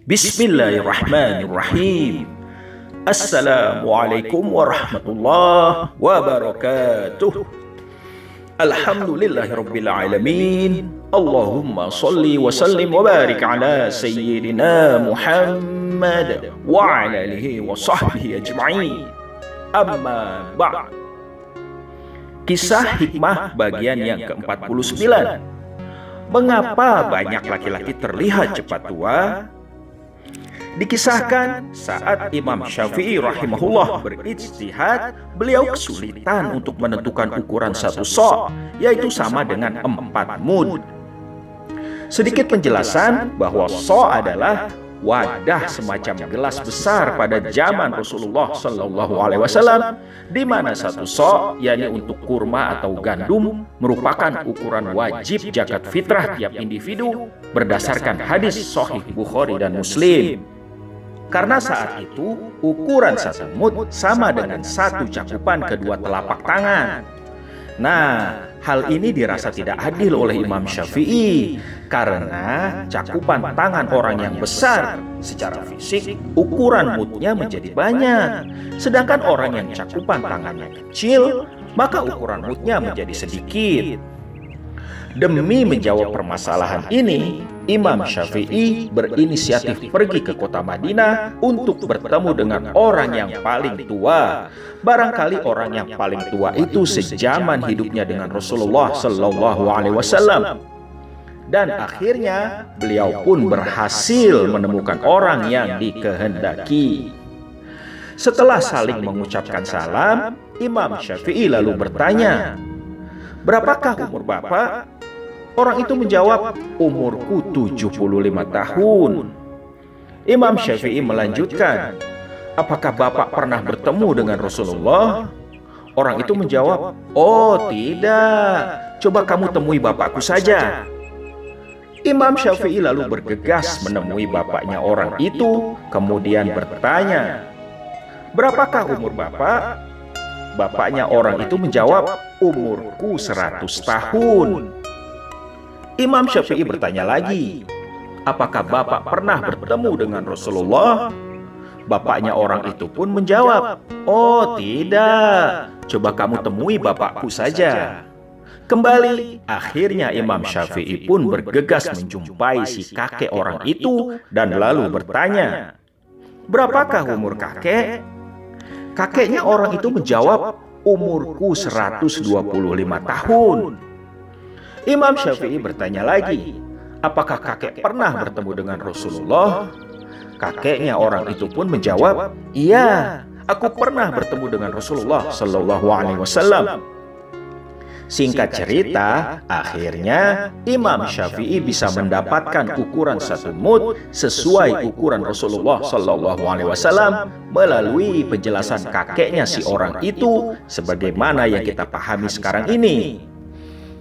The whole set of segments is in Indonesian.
Bismillahirrahmanirrahim. Assalamualaikum warahmatullahi wabarakatuh. Alhamdulillahirabbil alamin. Allahumma shalli wa sallim wa barik ala sayyidina Muhammad wa ala alihi wa sahbihi ajma'in. Amma ba'd. Kisah hikmah bagian yang ke-49. Mengapa banyak laki-laki terlihat cepat tua? Dikisahkan saat Imam Syafi'i rahimahullah berijtihad, beliau kesulitan untuk menentukan ukuran satu sa', yaitu sama dengan 4 mud. Sedikit penjelasan bahwa sa' adalah wadah semacam gelas besar pada zaman Rasulullah SAW, di mana satu sa', yakni untuk kurma atau gandum, merupakan ukuran wajib zakat fitrah tiap individu berdasarkan hadis Sahih Bukhari dan Muslim. Karena saat itu ukuran satu mud sama dengan satu cakupan kedua telapak tangan. Nah, hal ini dirasa tidak adil oleh Imam Syafi'i karena cakupan tangan orang yang besar secara fisik, ukuran mudnya menjadi banyak. Sedangkan orang yang cakupan tangannya kecil, maka ukuran mudnya menjadi sedikit. Demi menjawab permasalahan ini, Imam Syafi'i berinisiatif pergi ke kota Madinah untuk bertemu dengan orang yang paling tua. Barangkali orang yang paling tua itu sejaman hidupnya dengan Rasulullah SAW. Dan akhirnya beliau pun berhasil menemukan orang yang dikehendaki. Setelah saling mengucapkan salam, Imam Syafi'i lalu bertanya, "Berapakah umur Bapak?" Orang itu menjawab, "Umurku 75 tahun." Imam Syafi'i melanjutkan, "Apakah Bapak pernah bertemu dengan Rasulullah?" Orang itu menjawab, "Oh tidak, coba kamu temui bapakku saja." Imam Syafi'i lalu bergegas menemui bapaknya orang itu, kemudian bertanya, "Berapakah umur Bapak?" Bapaknya orang itu menjawab, "Umurku 100 tahun." Imam Syafi'i bertanya lagi, "Apakah Bapak pernah bertemu dengan Rasulullah?" Bapaknya orang itu pun menjawab, "Oh tidak, coba kamu temui bapakku saja." Kembali, akhirnya Imam Syafi'i pun bergegas menjumpai si kakek orang itu dan lalu bertanya, "Berapakah umur kakek?" Kakeknya orang itu menjawab, "Umurku 125 tahun." Imam Syafi'i bertanya lagi, "Apakah kakek pernah bertemu dengan Rasulullah?" Kakeknya orang itu pun menjawab, "Iya, aku pernah bertemu dengan Rasulullah SAW." Singkat cerita, akhirnya Imam Syafi'i bisa mendapatkan ukuran satu mud sesuai ukuran Rasulullah SAW melalui penjelasan kakeknya si orang itu, sebagaimana yang kita pahami sekarang ini.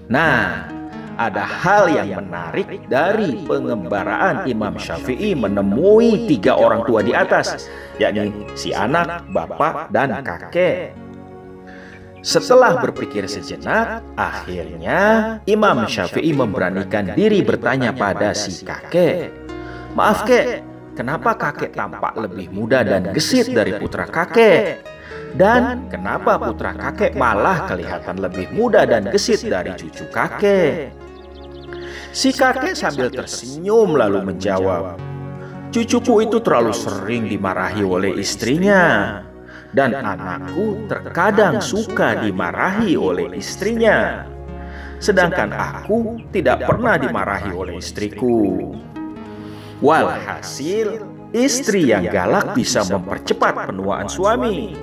Nah, ada hal yang menarik dari pengembaraan Imam Syafi'i menemui 3 orang tua di atas, yakni si anak, bapak, dan kakek. Setelah berpikir sejenak, akhirnya Imam Syafi'i memberanikan diri bertanya pada si kakek, "Maaf kek, kenapa kakek tampak lebih muda dan gesit dari putra kakek? Dan kenapa putra kakek malah kelihatan lebih muda dan gesit dari cucu kakek?" Si kakek sambil tersenyum lalu menjawab, "Cucuku itu terlalu sering dimarahi oleh istrinya, dan anakku terkadang suka dimarahi oleh istrinya. Sedangkan aku tidak pernah dimarahi oleh istriku. Walhasil, istri yang galak bisa mempercepat penuaan suami.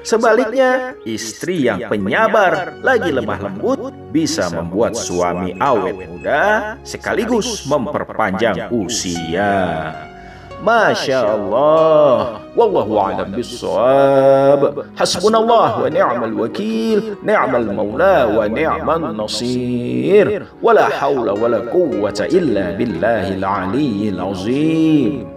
Sebaliknya, istri yang penyabar lagi lemah lembut bisa membuat suami awet muda sekaligus memperpanjang usia." Masya Allah. Wallahu a'lam bissawab. Hasbunallah wa ni'mal wakil, ni'mal maula wa ni'man nasir. Wala hawla wala quwwata illa billahil aliyyil azim.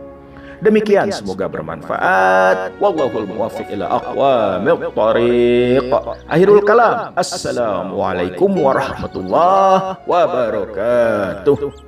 Demikian, semoga bermanfaat. Wallahul muwaffiq ila aqwamit thariq. Akhirul kalam. Assalamualaikum warahmatullahi wabarakatuh.